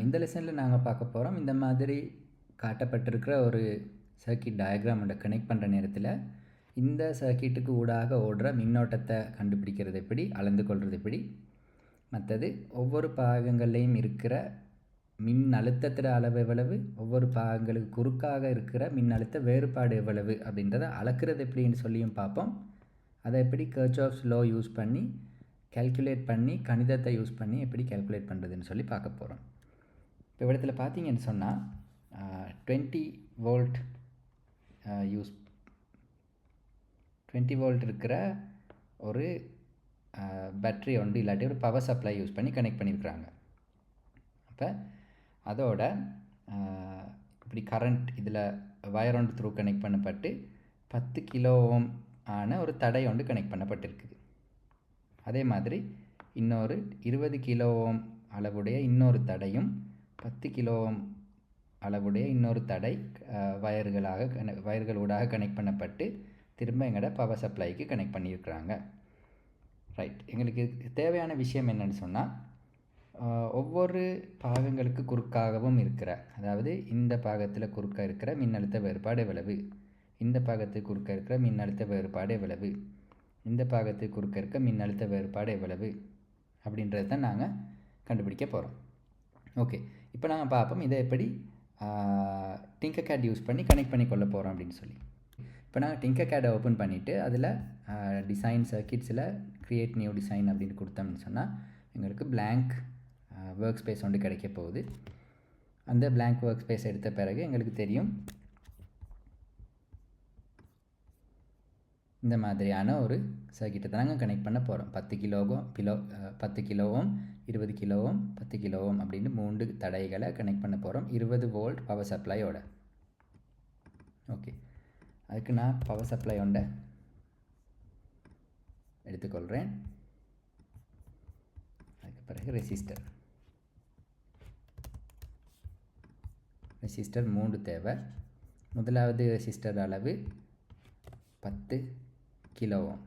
இந்த லெசனில் நாங்கள் பார்க்க போகிறோம் இந்த மாதிரி காட்டப்பட்டிருக்கிற ஒரு சர்க்கியூட் டயக்ராமோட கனெக்ட் பண்ணுற நேரத்தில் இந்த சர்க்கியூட்டுக்கு ஊடாக ஓடுற மின்னோட்டத்தை கண்டுபிடிக்கிறது எப்படி, அளந்து கொள்வது எப்படி, மற்றது ஒவ்வொரு பாகங்கள்லையும் இருக்கிற மின் அழுத்தத்தின் அளவு எவ்வளவு, ஒவ்வொரு பாகங்களுக்கு குறுக்காக இருக்கிற மின் அழுத்த வேறுபாடு எவ்வளவு அப்படின்றத அளக்கிறது எப்படின்னு சொல்லியும் பார்ப்போம். அதை எப்படி கர்ச்சாஃப்ஸ் லா யூஸ் பண்ணி கேல்குலேட் பண்ணி கணிதத்தை யூஸ் பண்ணி எப்படி கேல்குலேட் பண்ணுறதுன்னு சொல்லி பார்க்க போகிறோம். இப்போ இடத்துல பார்த்தீங்கன்னு சொன்னால் 20 வோல்ட் யூஸ் 20 வோல்ட் இருக்கிற ஒரு பேட்ரி ஒன்று இல்லாட்டி ஒரு பவர் சப்ளை யூஸ் பண்ணி கனெக்ட் பண்ணியிருக்கிறாங்க. அப்போ அதோட இப்படி கரண்ட் இதில் வயர் ஒன்று த்ரூ கனெக்ட் பண்ணப்பட்டு 10 கிலோ ஓம் ஆன ஒரு தடை ஒன்று கனெக்ட் பண்ணப்பட்டிருக்குது. அதே மாதிரி இன்னொரு 20 கிலோ ஓம் அளவுடைய இன்னொரு தடையும் 10 கிலோ ஓம் அளவுடைய இன்னொரு தடை வயர்களூடாக கனெக்ட் பண்ணப்பட்டு திரும்ப எங்களோட பவர் சப்ளைக்கு கனெக்ட் பண்ணியிருக்கிறாங்க. ரைட், எங்களுக்கு தேவையான விஷயம் என்னென்னு சொன்னால் ஒவ்வொரு பாகங்களுக்கு குறுக்காகவும் இருக்கிற, அதாவது இந்த பாகத்தில் குறுக்க இருக்கிற மின்னழுத்த வேறுபாடு எவ்வளவு, இந்த பாகத்துக்கு குறுக்க இருக்கிற மின்னழுத்த வேறுபாடு எவ்வளவு, இந்த பாகத்துக்கு குறுக்க இருக்க மின்னழுத்த வேறுபாடு எவ்வளவு அப்படின்றது தான் நாங்கள் கண்டுபிடிக்க போகிறோம். ஓகே, இப்போ நாங்கள் பார்ப்போம் இதை எப்படி டிங்கர்கேட் யூஸ் பண்ணி கனெக்ட் பண்ணி கொள்ள போகிறோம் அப்படின்னு சொல்லி. இப்போ நாங்கள் டிங்கர்கேடை ஓப்பன் பண்ணிவிட்டு அதில் டிசைன் சர்க்கிட்ஸில் க்ரியேட் நியூ டிசைன் அப்படின்னு கொடுத்தோம்னு சொன்னால் எங்களுக்கு பிளாங்க் ஒர்க் ஸ்பேஸ் ஒன்று கிடைக்க போகுது. அந்த பிளாங்க் ஒர்க் ஸ்பேஸ் எடுத்த பிறகு எங்களுக்கு தெரியும் இந்த மாதிரியான ஒரு சர்க்கிட்டை தான் நாங்கள் கனெக்ட் பண்ண போகிறோம். 10 கிலோவும் 20 கிலோவும் 10 கிலோவும் அப்படின்னு 3 தடைகளை கனெக்ட் பண்ண போகிறோம் 20 வோல்ட் பவர் சப்ளையோட. ஓகே, அதுக்கு நான் பவர் சப்ளை ஒன்றை எடுத்துக்கொள்கிறேன். அதுக்கு பிறகு ரெசிஸ்டர் 3 தேவை. முதலாவது ரெசிஸ்டர் அளவு 10 கிலோ ஓம்,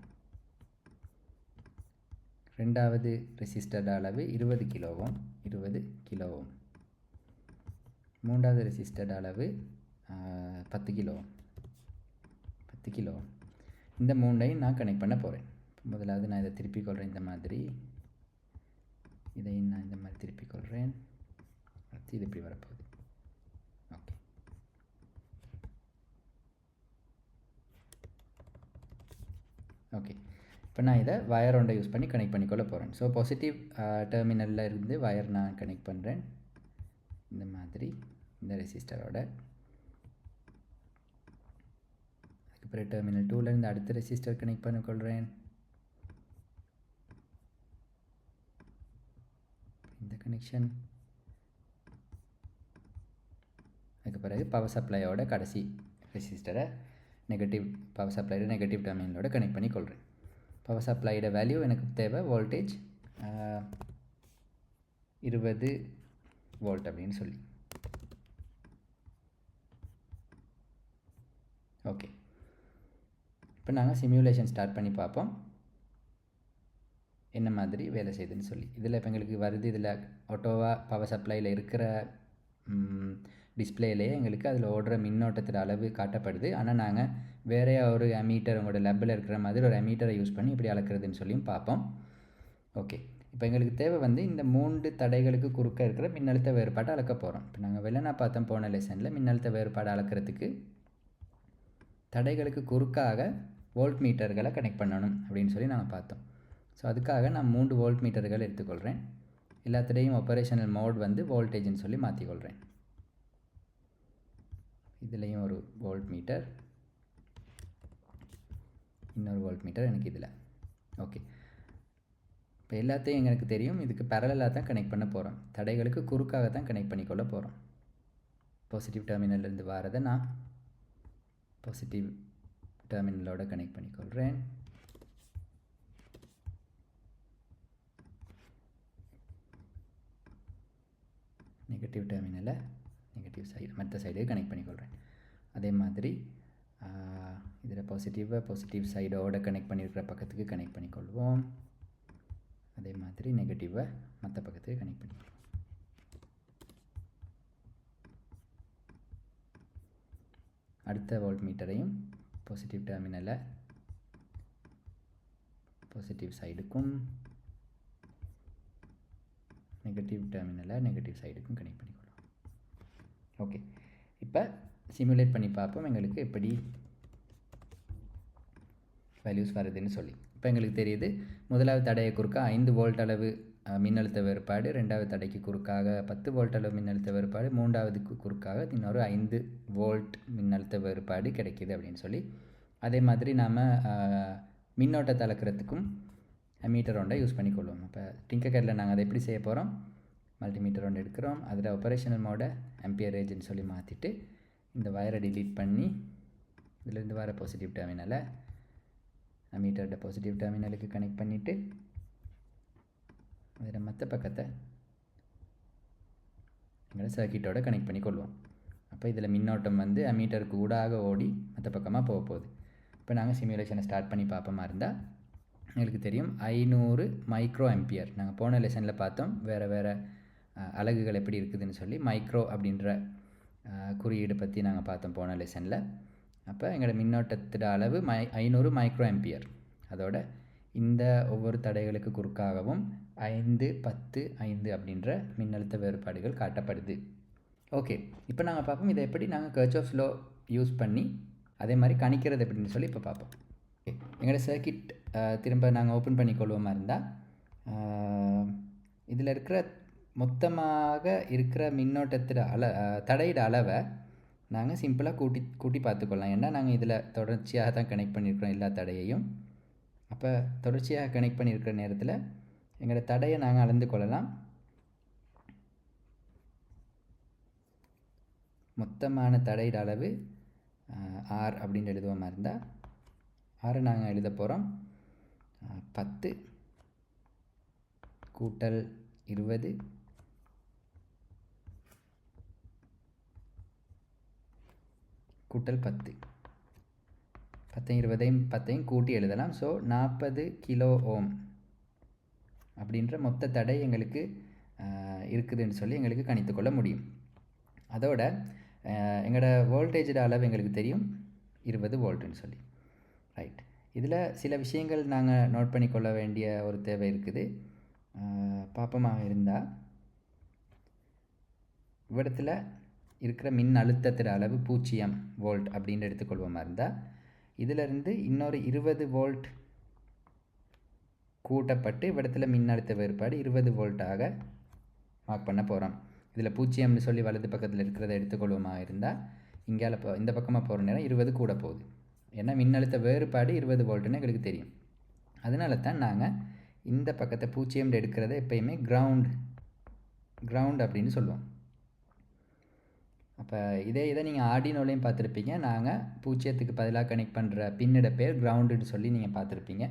ரெண்டாவது ரெசிஸ்டர் அளவு 20 கிலோ ஓம், மூன்றாவது ரெசிஸ்டர் அளவு 10 கிலோ ஓம். இந்த மூணையும் நான் கனெக்ட் பண்ண போகிறேன். முதலாவது நான் இதை திருப்பிக் கொள்கிறேன், இந்த மாதிரி இதையும் நான் இந்த மாதிரி திருப்பிக் கொள்கிறேன். அடுத்து இது இப்படி வரப்போகுது. ஓகே, ஓகே, இப்போ நான் இதை வயர் ஒன்றை யூஸ் பண்ணி கனெக்ட் பண்ணிக்கொள்ள போகிறேன். ஸோ பாசிட்டிவ் டெர்மினலில் இருந்து வயர் நான் கனெக்ட் பண்ணுறேன் இந்த மாதிரி இந்த ரெசிஸ்டரோட. அதுக்கப்புறம் டெர்மினல் 2லேருந்து அடுத்த ரெசிஸ்டர் கனெக்ட் பண்ணிக்கொள்கிறேன். இந்த கனெக்ஷன். அதுக்கு பிறகு பவர் சப்ளையோட கடைசி ரெசிஸ்டரை பவர் சப்ளையோட நெகட்டிவ் டெர்மினலோட கனெக்ட் பண்ணி கொள்கிறேன். பவர் சப்ளையோட வேல்யூ எனக்கு தேவை வோல்டேஜ் 20 வோல்ட் அப்படின்னு சொல்லி. ஓகே, இப்போ நாங்கள் சிமுலேஷன் ஸ்டார்ட் பண்ணி பார்ப்போம் என்ன மாதிரி வேலை செய்யுதுன்னு சொல்லி. இதில் இப்போ எங்களுக்கு வருது, இதில் ஆட்டோவாக பவர் சப்ளையில் இருக்கிற டிஸ்பிளேலேயே எங்களுக்கு அதில் ஓடுற மின்னோட்டத்தோட அளவு காட்டப்படுது. ஆனால் நாங்கள் வேறே ஒரு அமீட்டர் உங்களோட லேப்பில் இருக்கிற மாதிரி ஒரு அமீட்டரை யூஸ் பண்ணி இப்படி அளக்கிறதுன்னு சொல்லியும் பார்ப்போம். ஓகே, இப்போ எங்களுக்கு தேவை இந்த 3 தடைகளுக்கு குறுக்க இருக்கிற மின்னழுத்த வேறுபாட்டை அளக்க போகிறோம். இப்போ நாங்கள் வெளியே பார்த்தோம் போன லெசனில் மின்னழுத்த வேறுபாடு அளக்கிறதுக்கு தடைகளுக்கு குறுக்காக வோல்ட் மீட்டர்களை கனெக்ட் பண்ணணும் அப்படின்னு சொல்லி நாங்கள் பார்த்தோம். ஸோ அதுக்காக நான் 3 வோல்ட் மீட்டர்கள் எடுத்துக்கொள்கிறேன். எல்லாத்துலேயும் ஆப்பரேஷனல் மோட் வோல்டேஜ்னு சொல்லி மாற்றிக்கொள்கிறேன். இதுலேயும் ஒரு வோல்ட் மீட்டர், இன்னொரு வோல்ட் மீட்டர் எனக்கு இதில். ஓகே, இப்போ எல்லாத்தையும் எனக்கு தெரியும் இதுக்கு பேரலாக தான் கனெக்ட் பண்ண போகிறோம். தடைகளுக்கு குறுக்காக தான் கனெக்ட் பண்ணிக்கொள்ள போகிறோம். பாசிட்டிவ் டெர்மினல்லேருந்து வரதை நான் பாசிட்டிவ் டெர்மினலோட கனெக்ட் பண்ணிக்கொள்கிறேன். நெகட்டிவ் டெர்மினலை நெகட்டிவ் சைடு மற்ற சைடு கனெக்ட் பண்ணிக்கொள்கிறேன். அதே மாதிரி இதில் பாசிட்டிவ் சைடோட கனெக்ட் பண்ணியிருக்கிற பக்கத்துக்கு கனெக்ட் பண்ணிக்கொள்வோம். அதே மாதிரி நெகட்டிவை மற்ற பக்கத்துக்கு கனெக்ட் பண்ணிக்கொள்வோம். அடுத்த வோல்ட் மீட்டரையும் பாசிட்டிவ் டெர்மினலை பாசிட்டிவ் சைடுக்கும் நெகட்டிவ் டெர்மினலை நெகட்டிவ் சைடுக்கும் கனெக்ட் பண்ணிக்கொள்ளலாம். ஓகே, இப்போ சிமுலேட் பண்ணி பார்ப்போம் எங்களுக்கு எப்படி வேல்யூஸ் வருதுன்னு சொல்லி. இப்போ எங்களுக்கு தெரியுது முதலாவது தடையை குறுக்க 5 வோல்ட் அளவு மின்னழுத்த வேறுபாடு, ரெண்டாவது தடைக்கு குறுக்காக 10 வோல்ட் அளவு மின்னழுத்த வேறுபாடு, மூன்றாவதுக்கு குறுக்காக இன்னொரு 5 வோல்ட் மின்னழுத்த வேறுபாடு கிடைக்கிது அப்படின்னு சொல்லி. அதே மாதிரி நாம் மின்னோட்டத்தை அளக்கிறதுக்கும் மீட்டர் ஒன்றை யூஸ் பண்ணிக்கொள்வோம். இப்போ டிங்கர்கேடில் நாங்கள் அதை எப்படி செய்ய போகிறோம், மல்டிமீட்டர் ஒன்று எடுக்கிறோம், அதில் ஆப்ரேஷனல் மோடை ஆம்பியரேஜ்னு சொல்லி மாற்றிட்டு இந்த வயரை டிலீட் பண்ணி இதிலேருந்து வர பாசிட்டிவ் டெர்மினலை மீட்டரோட பாசிட்டிவ் டெர்மினலுக்கு கனெக்ட் பண்ணிவிட்டு அதில் மற்ற பக்கத்தை எங்களை சர்க்கிட்டோட கனெக்ட் பண்ணி கொள்வோம். அப்போ இதில் மின்னோட்டம் வந்து மீட்டருக்கு ஊடாக ஓடி மற்ற பக்கமாக போக போகுது. இப்போ நாங்கள் சிமுலேஷனை ஸ்டார்ட் பண்ணி பார்ப்போமா இருந்தால் எங்களுக்கு தெரியும் 500 மைக்ரோ ஆம்பியர். நாங்கள் போன லெசனில் பார்த்தோம் வேறு அலகுகள் எப்படி இருக்குதுன்னு சொல்லி மைக்ரோ அப்படின்ற குறியீடு பற்றி நாங்கள் பார்த்தோம் போன லெசனில். அப்போ எங்களோட மின்னோட்டத்தோட அளவு 500 மைக்ரோ ஆம்பியர். அதோட இந்த ஒவ்வொரு தடைகளுக்கு குறுக்காகவும் 5, 10, 5 அப்படின்ற மின்னழுத்த வேறுபாடுகள் காட்டப்படுது. ஓகே, இப்போ நாங்கள் பார்ப்போம் இதை எப்படி நாங்கள் கர்ச்சாஃப்ஸ் லா யூஸ் பண்ணி அதே மாதிரி கணிக்கிறது எப்படின்னு சொல்லி இப்போ பார்ப்போம். ஓகே, எங்களோட சர்க்கிட் திரும்ப நாங்கள் ஓப்பன் பண்ணிக்கொள்வோமா இருந்தால் இதில் இருக்கிற மொத்தமாக இருக்கிற மின்னோட்டத்தோட தடையிட அளவை நாங்கள் சிம்பிளாக கூட்டி பார்த்துக்கொள்ளலாம். ஏன்னா நாங்கள் இதில் தொடர்ச்சியாக தான் கனெக்ட் பண்ணியிருக்கிறோம் எல்லா தடையையும். அப்போ தொடர்ச்சியாக கனெக்ட் பண்ணியிருக்கிற நேரத்தில் எங்களோட தடையை நாங்கள் அளந்து கொள்ளலாம். மொத்தமான தடையிட அளவு R அப்படின்னு எழுதுவோமா இருந்தால் R நாங்கள் எழுத போகிறோம் 10 கூட்டல் 20 கூட்டல் 10. 10 கூட்டி எழுதலாம். ஸோ 40 கிலோ ஓம் அப்படின்ற மொத்த தடை எங்களுக்கு இருக்குதுன்னு சொல்லி எங்களுக்கு கணித்து கொள்ள முடியும். அதோட எங்களோட வோல்டேஜோட அளவு எங்களுக்கு தெரியும் 20 வோல்ட்டுன்னு சொல்லி. ரைட், இதில் சில விஷயங்கள் நாங்கள் நோட் பண்ணிக்கொள்ள வேண்டிய ஒரு தேவை இருக்குது. பாப்பமாக இருந்தால் இவ்விடத்தில் இருக்கிற மின் அழுத்தத்தோட அளவு 0 வோல்ட் அப்படின்னு எடுத்துக்கொள்வோமா இருந்தால் இதிலிருந்து இன்னொரு 20 வோல்ட் கூட்டப்பட்டு இவ்விடத்தில் மின்னழுத்த வேறுபாடு 20 வோல்ட்டாக மார்க் பண்ண போகிறோம். இதில் 0ன்னு சொல்லி வலது பக்கத்தில் இருக்கிறத எடுத்துக்கொள்வோமா இருந்தால் இங்கால இந்த பக்கமாக போகிற நேரம் 20 கூட போகுது. ஏன்னா மின்னழுத்த வேறுபாடு 20 வோல்ட்டுன்னு எங்களுக்கு தெரியும். அதனால தான் நாங்கள் இந்த பக்கத்தை 0 எடுக்கிறத எப்பயுமே கிரவுண்ட் அப்படின்னு சொல்லுவோம். அப்போ இதை நீங்கள் ஆர்டினோலையும் பார்த்துருப்பீங்க. நாங்கள் 0க்கு பதிலாக கனெக்ட் பண்ணுற பின்னோட பேர் கிரவுண்டுன்னு சொல்லி நீங்கள் பார்த்துருப்பீங்க.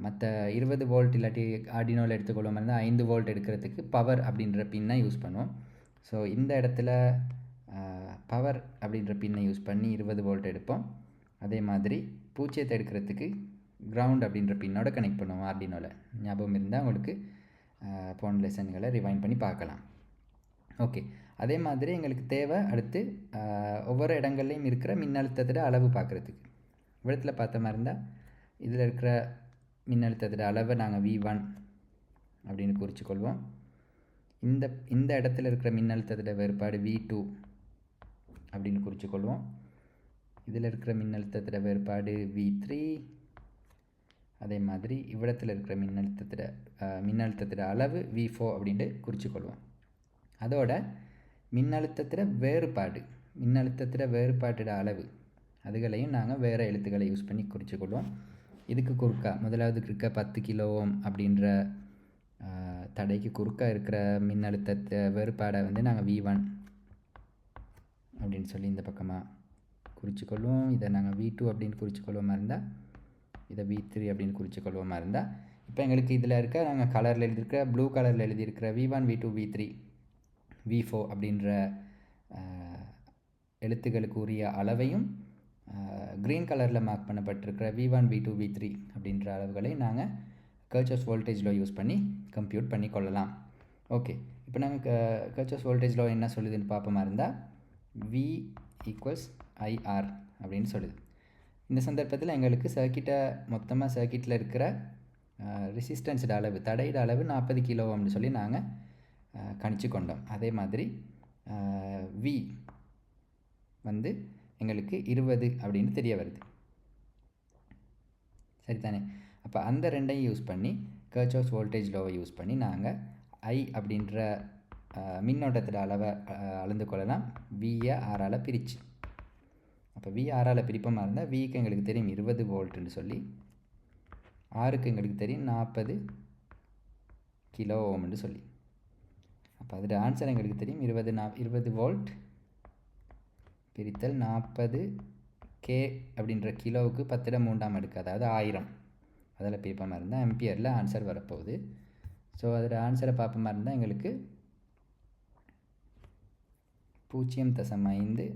மற்ற 20 வோல்ட் இல்லாட்டி ஆர்டினோவில் எடுத்துக்கொள்ளும் இருந்தால் 5 வோல்ட் எடுக்கிறதுக்கு பவர் அப்படின்ற பின்னை யூஸ் பண்ணுவோம். ஸோ இந்த இடத்துல பவர் அப்படின்ற பின்னை யூஸ் பண்ணி 20 வோல்ட் எடுப்போம். அதே மாதிரி 0 எடுக்கிறதுக்கு கிரவுண்ட் அப்படின்ற பின்னோட கனெக்ட் பண்ணுவோம் ஆர்டினோவில். ஞாபகம் இருந்தால் உங்களுக்கு போன லெசன்களை ரிவைண்ட் பண்ணி பார்க்கலாம். ஓகே, அதே மாதிரி எங்களுக்கு தேவை அடுத்து ஒவ்வொரு இடங்கள்லையும் இருக்கிற மின்னழுத்தத்தோட அளவு பார்க்குறதுக்கு. இடத்துல பார்த்த மாதிரி இருந்தால் இதில் இருக்கிற மின்னழுத்தத்தோட அளவை நாங்கள் V1 அப்படின்னு குறித்துக்கொள்வோம். இந்த இடத்துல இருக்கிற மின்னழுத்தத்தோட வேறுபாடு V2 அப்படின்னு குறித்துக்கொள்வோம். இதில் இருக்கிற மின்னழுத்தத்தோட வேறுபாடு V3. அதே மாதிரி இவ்விடத்தில் இருக்கிற மின்னழுத்தத்தோட அளவு V4 அப்படின்ட்டு குறித்துக்கொள்வோம். அதோட மின்னழுத்தத்தோட வேறுபாட்டோட அளவு அதுகளையும் நாங்கள் வேறு எழுத்துக்களை யூஸ் பண்ணி குறித்துக்கொள்வோம். இதுக்கு குறுக்கா முதலாவதுக்கு இருக்க 10 கிலோ ஓம் அப்படின்ற தடைக்கு குறுக்கா இருக்கிற மின்னழுத்தத்தை வேறுபாடை வந்து நாங்கள் V1 அப்படின்னு சொல்லி இந்த பக்கமாக குறித்துக்கொள்வோம். இதை நாங்கள் V2 அப்படின்னு குறித்துக்கொள்வோமா இருந்தால் இதை V3 அப்படின்னு குறித்துக்கொள்வோமா இருந்தால் இப்போ எங்களுக்கு இதில் இருக்க நாங்கள் கலரில் எழுதியிருக்கிற ப்ளூ கலரில் எழுதியிருக்கிற V1, V2, V3, V4 அப்படின்ற எழுத்துக்களுக்கு உரிய அளவையும் க்ரீன் கலரில் மார்க் பண்ணப்பட்டிருக்கிற V1, V2, V3 அப்படின்ற அளவுகளை நாங்கள் கர்ச்சாஃப்ஸ் வோல்டேஜ் லா யூஸ் பண்ணி கம்ப்யூட் பண்ணி கொள்ளலாம். ஓகே, இப்போ நாங்கள் கர்ச்சாஃப்ஸ் வோல்டேஜ் லா என்ன சொல்லுதுன்னு பார்ப்போமா இருந்தால் V = ஐஆர் அப்படின்னு சொல்லுது. இந்த சந்தர்ப்பத்தில் எங்களுக்கு மொத்தமாக சர்க்கிட்டில் இருக்கிற ரெசிஸ்டன்ஸோட அளவு, தடையோட அளவு 40 கிலோ ஓம்னு சொல்லி நாங்கள் கணிச்சு கொண்டோம். அதே மாதிரி வி வந்து எங்களுக்கு 20 அப்படின்னு தெரிய வருது. சரிதானே? அப்போ அந்த ரெண்டையும் யூஸ் பண்ணி கர்ச்சாஃப்ஸ் வோல்டேஜ் லோவை யூஸ் பண்ணி நாங்கள் ஐ அப்படின்ற மின்னோட்டத்தோட அளவை அளந்து கொள்ளலாம். வியை ஆறால் பிரித்து. அப்போ வி ஆறால் பிரிப்பமாக இருந்தால் விக்கு எங்களுக்கு தெரியும் 20 வோல்ட்டுன்னு சொல்லி, ஆறுக்கு எங்களுக்கு தெரியும் 40 கிலோ ஓம்னு சொல்லி. அப்போ அதோட ஆன்சர் எங்களுக்கு தெரியும் 20 வோல்ட் பிரித்தல் 40 கே அப்படின்ற கிலோவுக்கு 10⁻³ அடுக்கு, அதாவது 1000. அதில் பிரிப்பமாக இருந்தால் ஆம்பியரில் ஆன்சர் வரப்போகுது. ஸோ அதோட ஆன்சரை பார்ப்போமா இருந்தால் எங்களுக்கு 0.5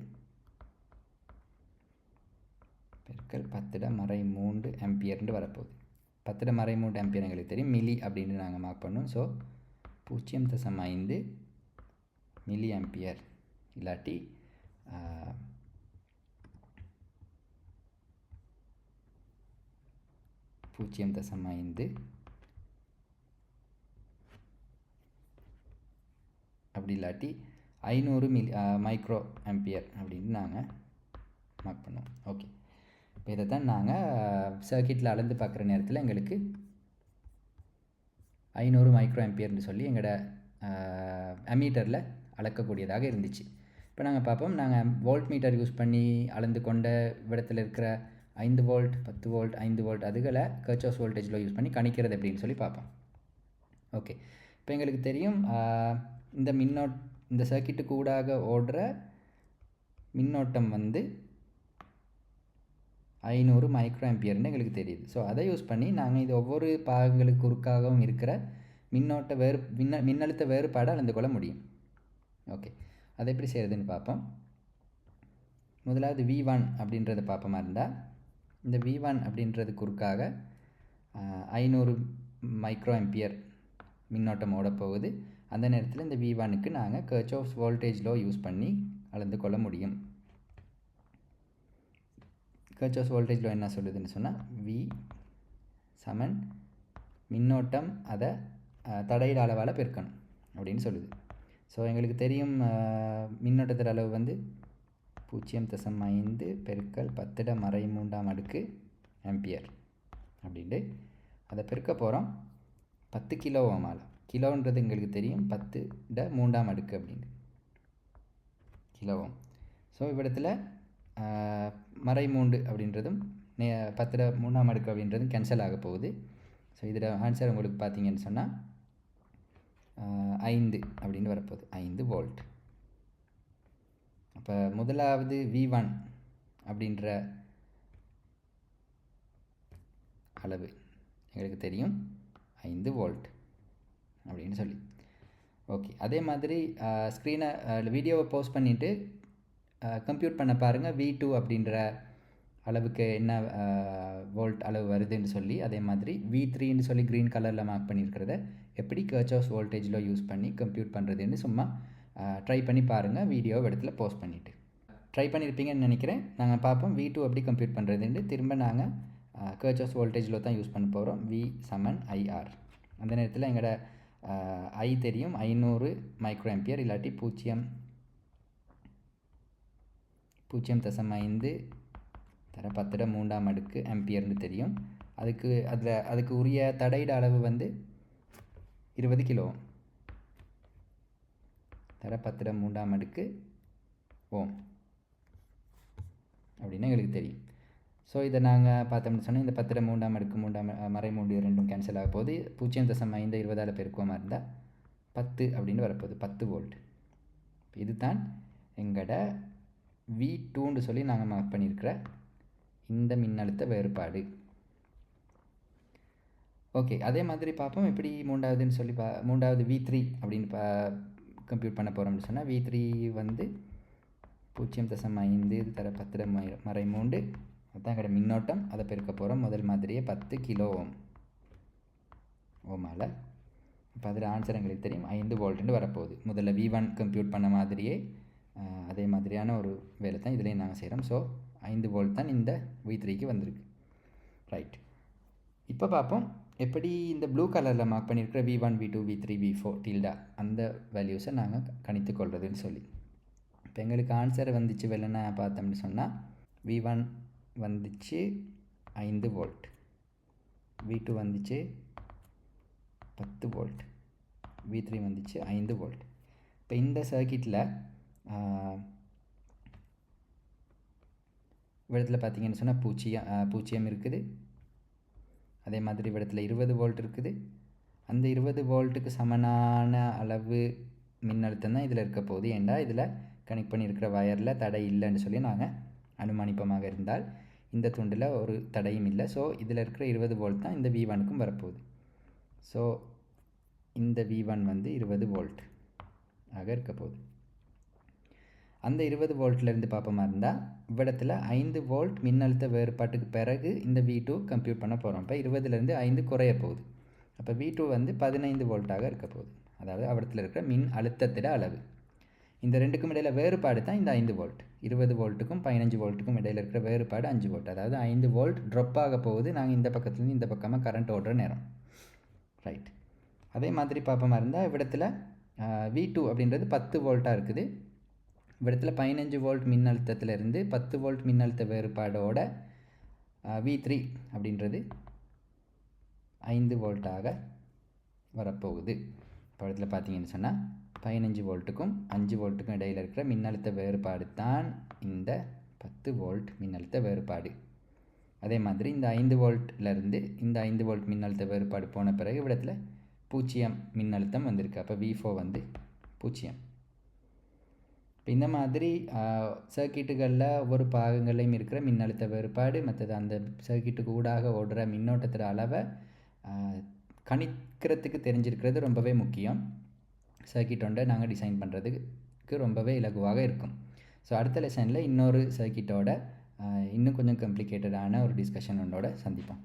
பெருக்கல் 10⁻³ ஆம்பியர்னு வரப்போகுது. 10⁻³ ஆம்பியர் எங்களுக்கு தெரியும், மில்லி அப்படின்னு நாங்கள் மார்க் பண்ணோம். ஸோ 0.5 மில்லி ஆம்பியர் இல்லாட்டி 0.5 அப்படி இல்லாட்டி 500 மைக்ரோ ஆம்பியர் அப்படின்னு நாங்கள் மார்க் பண்ணுவோம். ஓகே, இப்போ இதை தான் நாங்கள் சர்க்கிட்டில் அளந்து பார்க்குற நேரத்தில் எங்களுக்கு 500 மைக்ரோ ஆம்பியர்னு சொல்லி எங்களோட அம்மீட்டரில் அளக்கக்கூடியதாக இருந்துச்சு. இப்போ நாங்கள் பார்ப்போம், நாங்கள் வோல்ட் மீட்டர் யூஸ் பண்ணி அளந்து கொண்ட இடத்துல இருக்கிற 5 வோல்ட் 10 வோல்ட் 5 வோல்ட் அதுகளை கர்ச்சாஃப்ஸ் வோல்டேஜ் லோ யூஸ் பண்ணி கணிக்கிறது எப்படின்னு சொல்லி பார்ப்போம். ஓகே, இப்போ எங்களுக்கு தெரியும் இந்த சர்க்கிட்டுக்கு ஊடாக ஓடுற மின்னோட்டம் வந்து 500 மைக்ரோ ஆம்பியர்னு எங்களுக்கு தெரியுது. ஸோ அதை யூஸ் பண்ணி நாங்கள் இது ஒவ்வொரு பாகங்களுக்கு குறுக்காகவும் இருக்கிற மின்னழுத்த வேறுபாடு அளந்து கொள்ள முடியும். ஓகே, அதை எப்படி செய்கிறதுன்னு பார்ப்போம். முதலாவது V1 அப்படின்றத பார்ப்போமா இருந்தால், இந்த V1 அப்படின்றது குறுக்காக 500 மைக்ரோ ஆம்பியர் மின்னோட்டம் ஓடப்போகுது. அந்த நேரத்தில் இந்த V1க்கு நாங்கள் கர்ச்சாஃப்ஸ் வோல்டேஜ் லோ யூஸ் பண்ணி அளந்து கொள்ள முடியும். கர்ச்சாஃப்ஸ் வோல்டேஜ் லோ என்ன சொல்லுதுன்னு சொன்னால், V சமன் மின்னோட்டம் அதை தடையிட அளவால் பெருக்கணும் அப்படின்னு சொல்லுது. ஸோ எங்களுக்கு தெரியும் மின்னோட்டத்தோட அளவு வந்து 0.5 பெருக்கல் 10⁻³ ஆம்பியர் அப்படின்ட்டு அதை பெருக்க போகிறோம் 10 கிலோ ஓமால். கிலோன்றது எங்களுக்கு தெரியும் 10⁻³ அப்படின்னு கிலோ ஓம். ஸோ இவ்விடத்தில் ⁻³ அப்படின்றதும் 10⁻³ அப்படின்றதும் கேன்சல் ஆக போகுது. ஸோ இதில் ஆன்சர் உங்களுக்கு பார்த்தீங்கன்னு சொன்னால் 5 அப்படின்னு வரப்போகுது, 5 வோல்ட். அப்போ முதலாவது V1 அப்படின்ற அளவு எங்களுக்கு தெரியும் 5 வோல்ட் அப்படின்னு சொல்லி. ஓகே, அதே மாதிரி வீடியோவை போஸ்ட் பண்ணிவிட்டு கம்ப்யூட் பண்ண பாருங்கள் V2 அப்படின்ற அளவுக்கு என்ன வோல்ட் அளவு வருதுன்னு சொல்லி. அதே மாதிரி V3ன்னு சொல்லி க்ரீன் கலரில் மார்க் பண்ணியிருக்கிறத எப்படி கர்ச்சாஃப்ஸ் வோல்டேஜ் லோ யூஸ் பண்ணி கம்ப்யூட் பண்ணுறதுன்னு சும்மா ட்ரை பண்ணி பாருங்கள், வீடியோவை இடத்துல போஸ்ட் பண்ணிவிட்டு. ட்ரை பண்ணியிருப்பீங்கன்னு நினைக்கிறேன். நாங்கள் பார்ப்போம் V2 எப்படி கம்ப்யூட் பண்ணுறதுன்னு. திரும்ப நாங்கள் கர்ச்சாஃப்ஸ் வோல்டேஜ் லோ தான் யூஸ் பண்ண போகிறோம், V சமன் IR. அந்த நேரத்தில் எங்களோட I தெரியும் 500 மைக்ரோ ஆம்பியர் இல்லாட்டி 0.5 தர 10⁻³ ஆம்பியர்னு தெரியும். அதுக்கு உரிய தடையிட அளவு வந்து 20 கிலோ தர 10⁻³ ஓம் அப்படின்னு எங்களுக்கு தெரியும். ஸோ இதை நாங்கள் பார்த்தோம்னு சொன்னால் இந்த 10⁻³ ரெண்டும் கேன்சல் ஆக போகுது. 0.5 20ஆல் பெருக்குவமாக இருந்தால் 10 அப்படின்னு வரப்போகுது, 10 வோல்ட். இது தான் எங்களோட V2ன்னு சொல்லி நாங்கள் மார்க் பண்ணியிருக்கிற இந்த மின்னழுத்த வேறுபாடு. ஓகே, அதே மாதிரி பார்ப்போம் எப்படி மூன்றாவதுன்னு சொல்லி மூன்றாவது V3 அப்படின்னு கம்ப்யூட் பண்ண போகிறோம்னு சொன்னால், V3 வந்து 0.5 தர 10⁻³ அதுதான் எங்களோட மின்னோட்டம். அதை பெருக்க போகிறோம் முதல் மாதிரியே 10 கிலோ ஓமால். இப்போ அதில் ஆன்சர் எங்களுக்கு தெரியும் 5 வோல்ட்டுன்னு வரப்போகுது. முதல்ல V1 கம்ப்யூட் பண்ண மாதிரியே அதே மாதிரியான ஒரு வேலை தான் இதுலேயும் நாங்கள் செய்கிறோம். ஸோ 5 வோல்ட் தான் இந்த V3க்கு வந்திருக்கு. ரைட், இப்போ பார்ப்போம் எப்படி இந்த ப்ளூ கலரில் மார்க் பண்ணியிருக்கிற V1 V2 V3 V4 Tilda அந்த வேல்யூஸை நாங்கள் கணித்து கொள்வதுன்னு சொல்லி. இப்போ எங்களுக்கு ஆன்சர் வந்துச்சு வெளிலன்னா பார்த்தோம்னு சொன்னால் V1 வந்துச்சு 5 வோல்ட், V2 வந்துச்சு 10 வோல்ட், V3 வந்துச்சு 5 வோல்ட். இப்போ இந்த சர்க்கிட்டில் இடத்துல பார்த்தீங்கன்னு சொன்னால் பூஜ்ஜியம் இருக்குது. அதே மாதிரி இடத்துல 20 வோல்ட் இருக்குது. அந்த 20 வோல்ட்டுக்கு சமனான அளவு மின்னழுத்தம் தான் இதில் இருக்க போகுது. ஏண்டா இதில் கனெக்ட் பண்ணியிருக்கிற வயரில் தடை இல்லைன்னு சொல்லி நாங்கள் அனுமானிப்பமாக இருந்தால் இந்த துண்டில் ஒரு தடையும் இல்லை. ஸோ இதில் இருக்கிற 20 வோல்ட் தான் இந்த V1க்கும் வரப்போகுது. ஸோ இந்த V1 வந்து 20 வோல்ட் ஆக இருக்க போகுது. அந்த 20 வோல்ட்லேருந்து பார்ப்போமா இருந்தால் இவ்விடத்தில் 5 வோல்ட் மின்னழுத்த வேறுபாட்டுக்கு பிறகு இந்த V2 கம்ப்யூட் பண்ண போகிறோம். இப்போ 20லேருந்து 5 குறைய போகுது. அப்போ V2 வந்து 15 வோல்ட்டாக இருக்க போகுது. அதாவது அவடத்தில் இருக்கிற மின் அழுத்தத்திட அளவு. இந்த ரெண்டுக்கும் இடையில் வேறுபாடு தான் இந்த 5 வோல்ட். 20 வோல்ட்டுக்கும் 15 வோல்ட்டுக்கும் இடையில் இருக்கிற வேறுபாடு 5 வோல்ட். அதாவது 5 வோல்ட் ட்ராப் ஆக போகுது நாங்கள் இந்த பக்கத்துலேருந்து இந்த பக்கமாக கரண்ட் ஓடுற நேரம். ரைட், அதே மாதிரி பார்ப்போமா இருந்தால் இவ்விடத்தில் V2 அப்படின்றது 10 வோல்ட்டாக இருக்குது. இவ்விடத்தில் 15 வோல்ட் மின்னழுத்தத்திலிருந்து 10 வோல்ட் மின்னழுத்த வேறுபாடோட V3 அப்படின்றது 5 வோல்ட்டாக வரப்போகுது. இப்போ இடத்துல பார்த்தீங்கன்னு சொன்னால் 15 வோல்ட்டுக்கும் 5 வோல்ட்டுக்கும் இடையில் இருக்கிற மின்னழுத்த வேறுபாடு தான் இந்த 10 வோல்ட் மின்னழுத்த வேறுபாடு. அதே மாதிரி இந்த 5 வோல்ட்லேருந்து இந்த 5 வோல்ட் மின்னழுத்த வேறுபாடு போன பிறகு இவ்விடத்தில் 0 மின்னழுத்தம் வந்திருக்கு. அப்போ V4 வந்து 0. இப்போ இந்த மாதிரி சர்க்கிட்டுகளில் ஒவ்வொரு பாகங்களையும் இருக்கிற மின்னழுத்த வேறுபாடு மற்றது அந்த சர்க்கிட்டுக்கு ஊடாக ஓடுற மின்னோட்டத்தோட அளவை கணிக்கிறதுக்கு தெரிஞ்சிருக்கிறது ரொம்பவே முக்கியம். சர்க்கிட் ஒன்றை நாங்கள் டிசைன் பண்ணுறதுக்கு ரொம்பவே இலகுவாக இருக்கும். ஸோ அடுத்த லெசனில் இன்னொரு சர்க்கிட்டோட இன்னும் கொஞ்சம் காம்ப்ளிகேட்டடான ஒரு டிஸ்கஷன் ஒன்றோட சந்திப்போம்.